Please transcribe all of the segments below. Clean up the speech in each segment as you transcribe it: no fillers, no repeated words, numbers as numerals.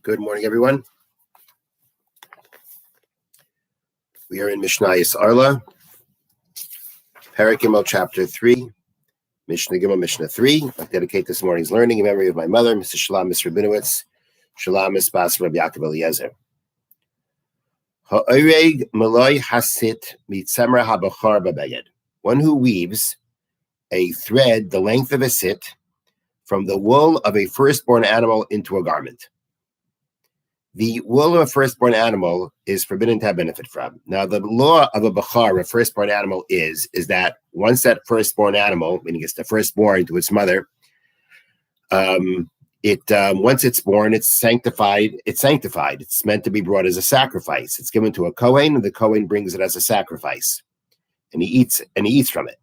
Good morning, everyone. We are in Mishna Harah, Perek Gimel, Chapter 3, Mishna Gimel, Mishnah 3. I dedicate this morning's learning in memory of my mother, Mrs. Shalom Miss Rabinowitz, Shalom Miss Bas Rabbi Yaakov Eliezer. Ha'oreg maloi hasit mitzamra habachar babeged. One who weaves a thread the length of a sit from the wool of a firstborn animal into a garment. The wool of a firstborn animal is forbidden to have benefit from. Now, the law of a bachar, a firstborn animal, is that once that firstborn animal, meaning it's the firstborn to its mother, once it's born, it's sanctified. It's meant to be brought as a sacrifice. It's given to a Kohen, and the Kohen brings it as a sacrifice, and he eats from it.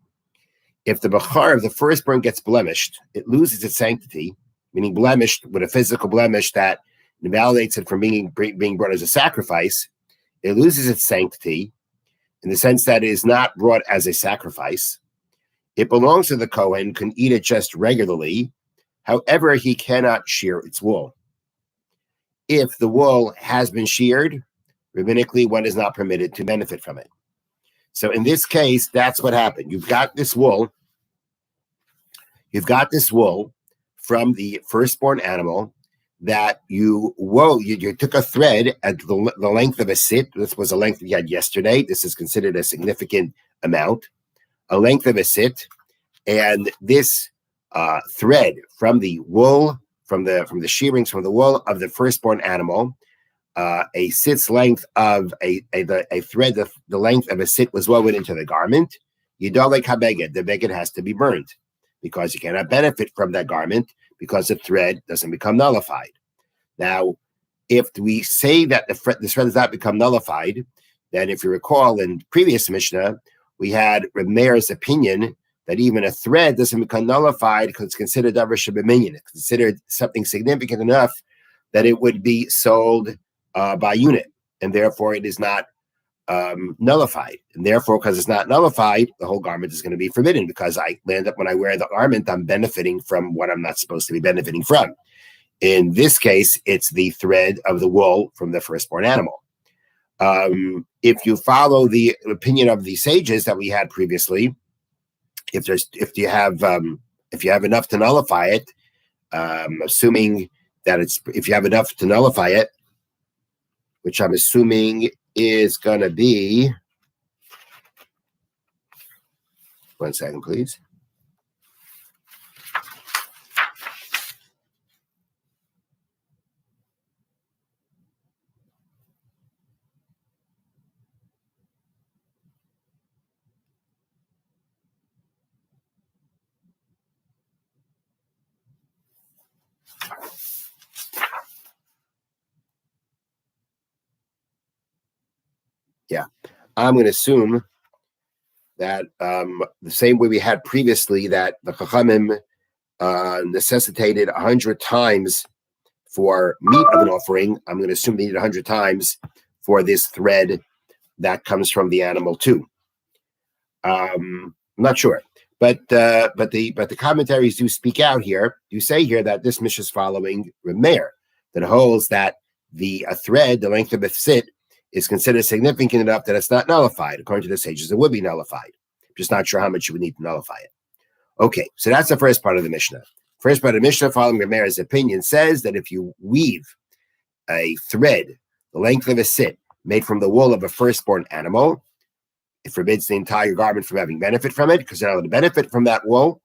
If the bachar of the firstborn gets blemished, it loses its sanctity, meaning blemished with a physical blemish that invalidates it from being brought as a sacrifice. It loses its sanctity in the sense that it is not brought as a sacrifice. It belongs to the Kohen, can eat it just regularly. However, he cannot shear its wool. If the wool has been sheared, rabbinically, one is not permitted to benefit from it. So in this case, that's what happened. You've got this wool from the firstborn animal that you took a thread at the length of a sit. This was a length we had yesterday. This is considered a significant amount, a length of a sit, and this thread from the wool, from the shearings from the wool of the firstborn animal, a sit's length of a thread, the length of a sit was woven into the garment. Yidalek habeged, the beged has to be burned because you cannot benefit from that garment because the thread doesn't become nullified. Now, if we say that the thread does not become nullified, then if you recall in previous Mishnah, we had Reb Meir's opinion that even a thread doesn't become nullified because it's considered davar shebeminyan. It's considered something significant enough that it would be sold by unit, and therefore it is not nullified. And therefore, because it's not nullified, the whole garment is going to be forbidden because when I wear the garment, I'm benefiting from what I'm not supposed to be benefiting from. In this case, it's the thread of the wool from the firstborn animal. If you follow the opinion of the sages that we had previously, if you have enough to nullify it, assuming that if you have enough to nullify it, which I'm assuming is going to be, one second, please. Yeah, I'm going to assume that the same way we had previously, that the Chachamim necessitated 100 times for meat of an offering. I'm going to assume they need 100 times for this thread that comes from the animal too. I'm not sure, but the commentaries do speak out here. You say here that this Mishnah is following Reb Meir, that holds that a thread, the length of a sit, is considered significant enough that it's not nullified. According to the sages, it would be nullified. I'm just not sure how much you would need to nullify it. Okay, so that's the first part of the Mishnah. First part of the Mishnah, following Reb Meir's opinion, says that if you weave a thread, the length of a sit, made from the wool of a firstborn animal, it forbids the entire garment from having benefit from it, because you're not allowed to benefit from that wool,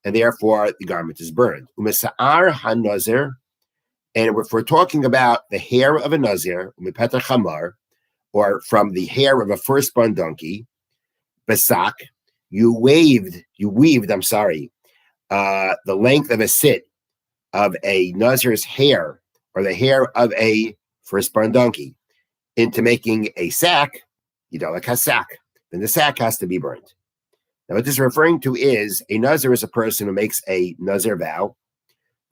and therefore the garment is burned. Umesa'ar ha-nazir, and if we're talking about the hair of a nazir, umepetar chamar, or from the hair of a firstborn donkey, basak, you weaved, the length of a sit of a nazir's hair, or the hair of a firstborn donkey, into making a sack, yidalek hasak, then the sack has to be burned. Now, what this is referring to is a nazir is a person who makes a nazir vow,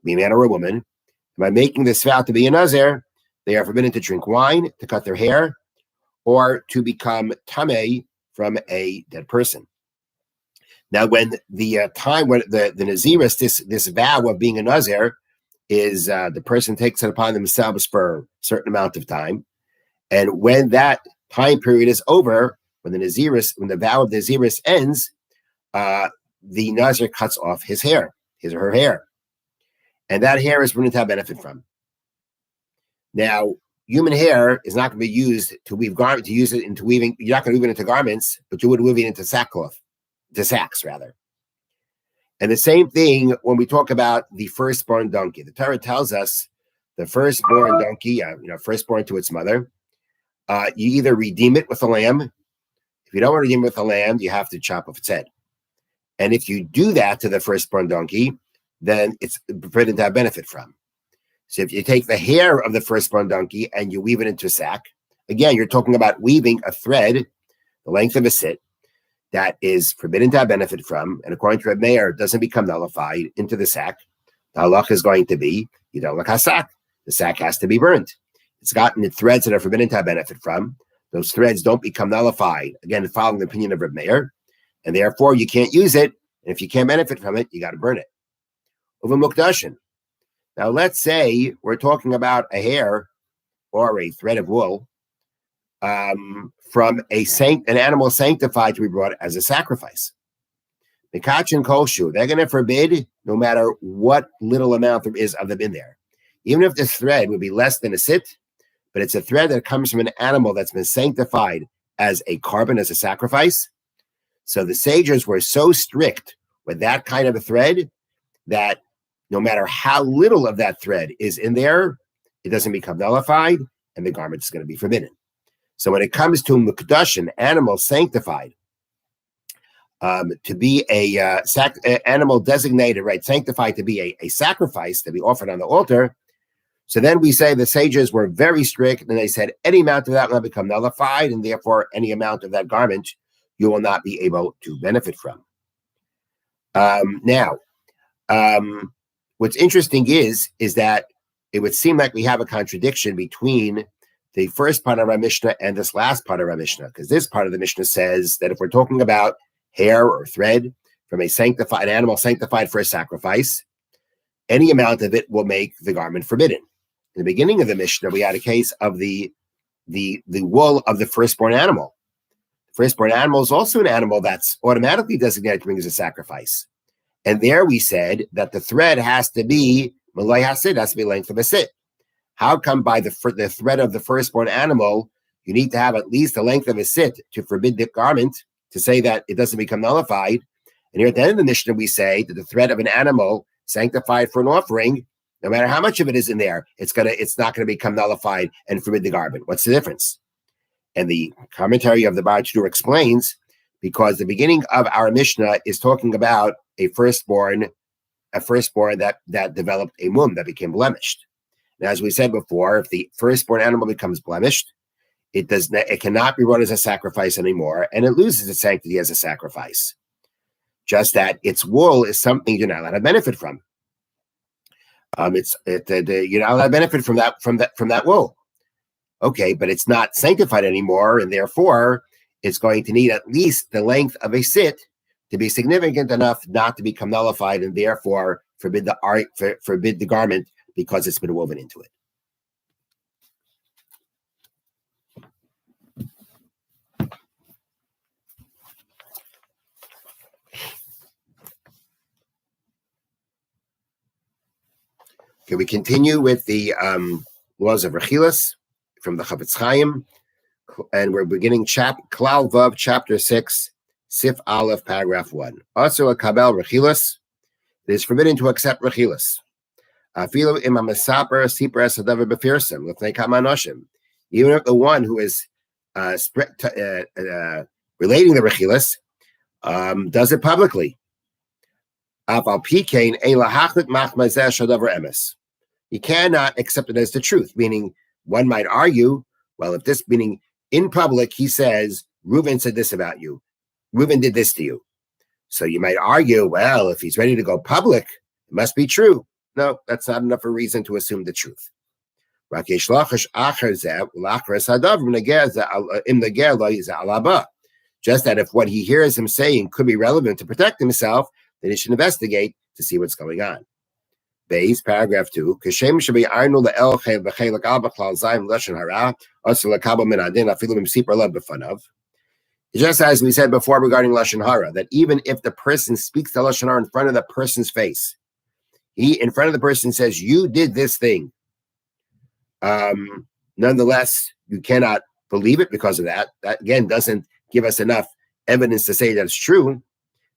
be a man or a woman. By making this vow to be a nazir, they are forbidden to drink wine, to cut their hair, or to become tamei from a dead person. Now, when the time when the naziris, this vow of being a nazir, is the person takes it upon themselves for a certain amount of time. And when that time period is over, when the vow of the Naziris ends, the Nazir cuts off his hair, his or her hair. And that hair is permitted to have benefit from. Now, human hair is not going to be used to weave garments, to use it into weaving. You're not going to weave it into garments, but you would weave it into sackcloth, to sacks rather. And the same thing when we talk about the firstborn donkey. The Torah tells us the firstborn donkey, firstborn to its mother, you either redeem it with a lamb. If you don't want to redeem it with a lamb, you have to chop off its head. And if you do that to the firstborn donkey, then it's permitted to have benefit from. So if you take the hair of the firstborn donkey and you weave it into a sack, again, you're talking about weaving a thread, the length of a sit, that is forbidden to have benefit from, and according to Reb Meir, doesn't become nullified into the sack. The halach is going to be, you don't like a sack. The sack has to be burnt. It's gotten the threads that are forbidden to have benefit from. Those threads don't become nullified, again, following the opinion of Reb Meir, and therefore you can't use it. And if you can't benefit from it, you got to burn it. Over mukdashin. Now, let's say we're talking about a hair or a thread of wool from an animal sanctified to be brought as a sacrifice. Mikach and koshu, they're going to forbid no matter what little amount there is of them in there. Even if this thread would be less than a sit, but it's a thread that comes from an animal that's been sanctified as a carbon, as a sacrifice. So the sages were so strict with that kind of a thread that no matter how little of that thread is in there, it doesn't become nullified, and the garment is going to be forbidden. So when it comes to mukdash, animal sanctified, to be a animal designated, right, sanctified to be a sacrifice to be offered on the altar. So then we say the sages were very strict, and they said any amount of that will become nullified, and therefore any amount of that garment you will not be able to benefit from. What's interesting is that it would seem like we have a contradiction between the first part of our Mishnah and this last part of our Mishnah, because this part of the Mishnah says that if we're talking about hair or thread from an animal sanctified for a sacrifice, any amount of it will make the garment forbidden. In the beginning of the Mishnah, we had a case of the wool of the firstborn animal. The firstborn animal is also an animal that's automatically designated to bring as a sacrifice. And there we said that the thread has to be malay hasid, has to be length of a sit. How come by the thread of the firstborn animal, you need to have at least the length of a sit to forbid the garment, to say that it doesn't become nullified? And here at the end of the Mishnah, we say that the thread of an animal sanctified for an offering, no matter how much of it is in there, it's not going to become nullified and forbid the garment. What's the difference? And the commentary of the Bar Chadur explains, because the beginning of our Mishnah is talking about a firstborn that developed a mum, that became blemished. And as we said before, if the firstborn animal becomes blemished, it cannot be brought as a sacrifice anymore, and it loses its sanctity as a sacrifice. Just that its wool is something you're not allowed to benefit from. You're not allowed to benefit from that wool. Okay, but it's not sanctified anymore, and therefore it's going to need at least the length of a sit to be significant enough not to become nullified, and therefore forbid the garment because it's been woven into it. Okay, we continue with the laws of Rechilas from the Chavetz Chaim, and we're beginning Klal Vav, chapter 6, Sif Aleph, paragraph 1. Also, a kabel Rechilas, it is forbidden to accept Rechilas. Even if the one who is relating the Rechilas does it publicly. You cannot accept it as the truth, meaning one might argue, well, if this, meaning in public, he says, Reuben said this about you. Reuben did this to you. So you might argue, well, if he's ready to go public, it must be true. No, that's not enough a reason to assume the truth. Just that if what he hears him saying could be relevant to protect himself, then he should investigate to see what's going on. Base, paragraph 2. Kashem should be Arnold the El Chev Bechelak Albaklal Zaim Lashon Harah, also Lakaba Min Adin, Afilim Sipar Lab Befanav. Just as we said before regarding Lashon Hara, that even if the person speaks the Lashon Hara in front of the person's face, he in front of the person says, "You did this thing." Nonetheless, you cannot believe it because of that. That again doesn't give us enough evidence to say that it's true.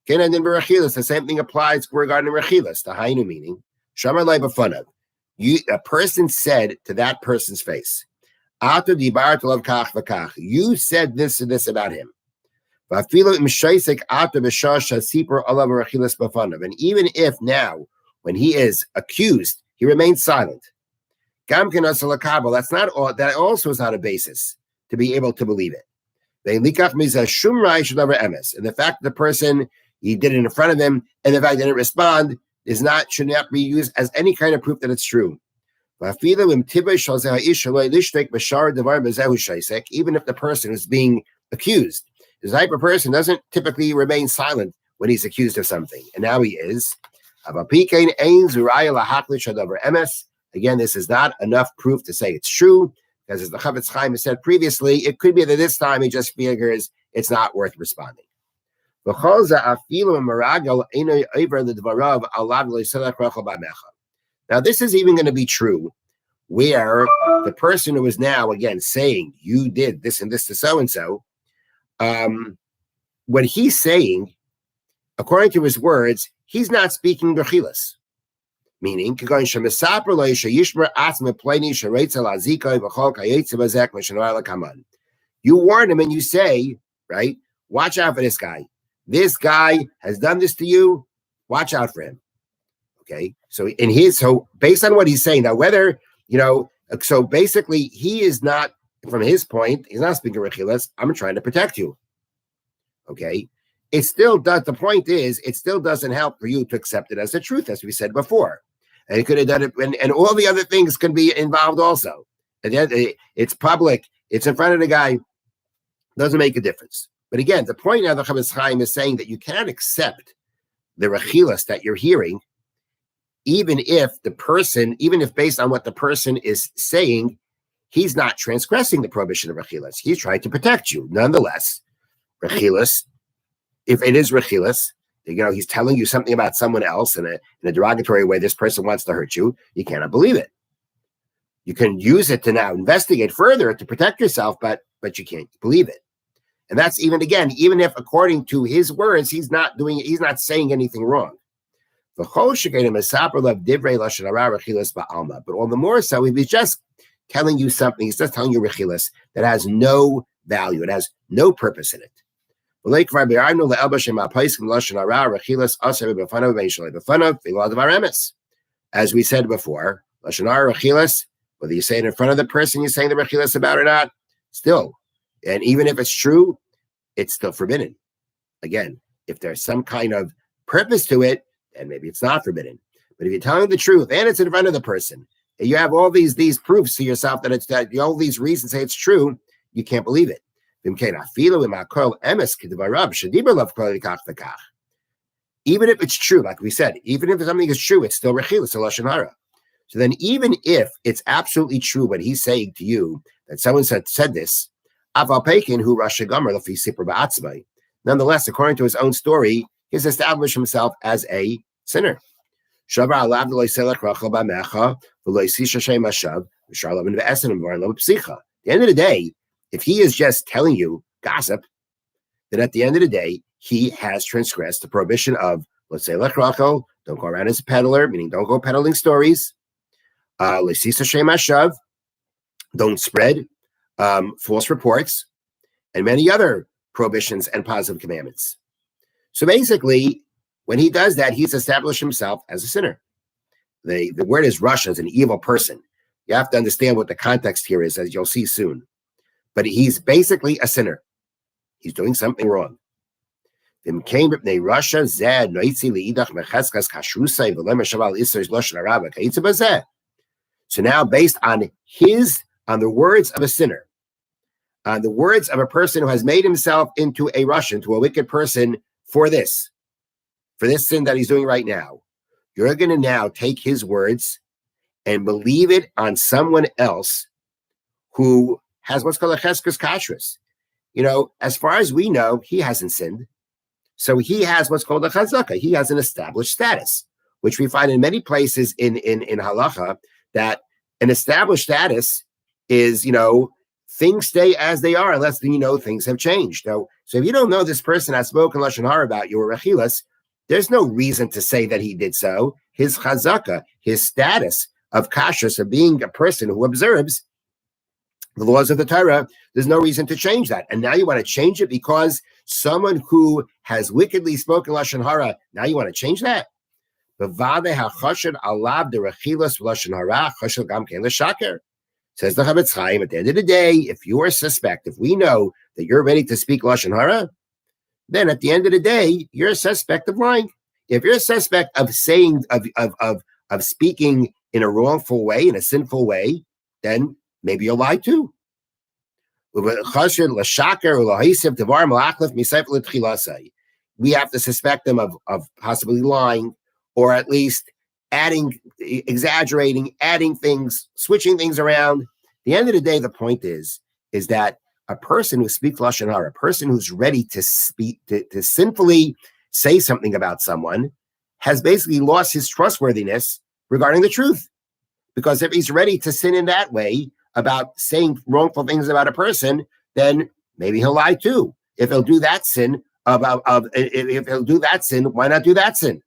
The same thing applies regarding Rechilas, the Hainu meaning. Shamar Lai B'fanav. A person said to that person's face, you said this and this about him. And even if now, when he is accused, he remains silent. That's not all. That also is not a basis to be able to believe it. And the fact that the person, he did it in front of him, and the fact that didn't respond should not be used as any kind of proof that it's true. Even if the person is being accused, the type of person doesn't typically remain silent when he's accused of something, and now he is. Again, this is not enough proof to say it's true, because as the Chavetz Chaim has said previously, it could be that this time he just figures it's not worth responding. Now, this is even going to be true where the person who is now, again, saying, you did this and this to so-and-so, what he's saying, according to his words, he's not speaking Rechilas. Meaning, you warn him and you say, right, watch out for this guy. This guy has done this to you. Watch out for him. Okay. So based on what he's saying now, whether, so basically he is not, from his point, he's not speaking Rechilas. I'm trying to protect you. Okay. It still does. The point is, it still doesn't help for you to accept it as the truth, as we said before. And he could have done it, and all the other things can be involved also. And then it's public, it's in front of the guy, doesn't make a difference. But again, the point now the Chavetz Chaim is saying that you can't accept the Rechilas that you're hearing, even if based on what the person is saying, he's not transgressing the prohibition of Rechilas. He's trying to protect you. Nonetheless, Rechilas, if it is Rechilas, he's telling you something about someone else in a derogatory way, this person wants to hurt you, you cannot believe it. You can use it to now investigate further to protect yourself, but you can't believe it. And that's even if according to his words, he's not saying anything wrong. But all the more so, if he's just telling you something, he's just telling you Rechilas that has no value, it has no purpose in it. As we said before, Lashon Hara Rechilas, whether you say it in front of the person you're saying the Rechilas about or not, still, and even if it's true, it's still forbidden. Again, if there's some kind of purpose to it, then maybe it's not forbidden. But if you're telling the truth and it's in front of the person, and you have all these proofs to yourself that all these reasons say it's true, you can't believe it. Even if it's true, like we said, even if something is true, it's still Rechilas or Lashon Hara. So then even if it's absolutely true what he's saying to you, that someone said this, nonetheless, according to his own story, he's established himself as a sinner. At the end of the day, if he is just telling you gossip, then at the end of the day, he has transgressed the prohibition of, let's say, lech rachel, don't go around as a peddler, meaning don't go peddling stories. Don't spread false reports, and many other prohibitions and positive commandments. So basically, when he does that, he's established himself as a sinner. The word is Rasha, as an evil person. You have to understand what the context here is, as you'll see soon. But he's basically a sinner. He's doing something wrong. So now, based on the words of a sinner, on the words of a person who has made himself into a Russian, to a wicked person for this sin that he's doing right now. you're going to now take his words and believe it on someone else who has what's called a cheskes kashrus. As far as we know, he hasn't sinned. So he has what's called a chazaka. He has an established status, which we find in many places in halacha, that an established status is, things stay as they are unless, things have changed. So if you don't know this person has spoken Lashon Hara about you or Rechilas, there's no reason to say that he did so. His chazaka, his status of kashrus, of being a person who observes the laws of the Torah, there's no reason to change that. And now you want to change it because someone who has wickedly spoken Lashon Hara, now you want to change that? Says the Chavetz Chaim, at the end of the day, if you are suspect, if we know that you're ready to speak Lashon Hara, then at the end of the day, you're a suspect of lying. If you're a suspect of saying, of speaking in a wrongful way, in a sinful way, then maybe you'll lie too. We have to suspect them of possibly lying, or at least exaggerating, adding things, switching things around. At the end of the day, the point is that a person who speaks Lashon Hara, a person who's ready to speak, to sinfully say something about someone, has basically lost his trustworthiness regarding the truth. Because if he's ready to sin in that way, about saying wrongful things about a person, then maybe he'll lie too. If he'll do that sin, if he'll do that sin, why not do that sin?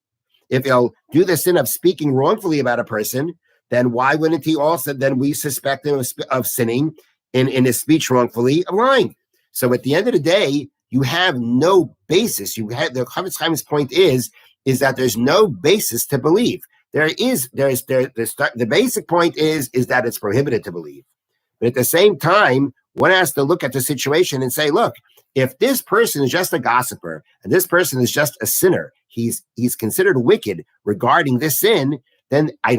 If he'll do the sin of speaking wrongfully about a person, then why wouldn't he also, then we suspect him of sinning in his speech wrongfully, of lying? So at the end of the day, you have no basis. The Chavetz Chaim's point is that there's no basis to believe. The basic point is that it's prohibited to believe. But at the same time, one has to look at the situation and say, look, if this person is just a gossiper and this person is just a sinner, he's considered wicked regarding this sin, then I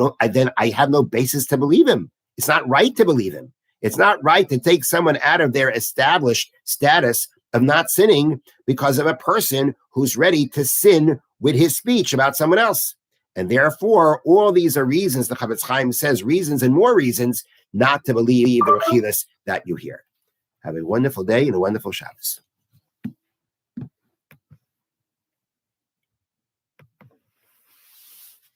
have no basis to believe him. It's not right to believe him. It's not right to take someone out of their established status of not sinning because of a person who's ready to sin with his speech about someone else. And therefore, all these are reasons, the Chavetz Chaim says, reasons and more reasons not to believe the rechilas that you hear. Have a wonderful day and a wonderful Shabbos.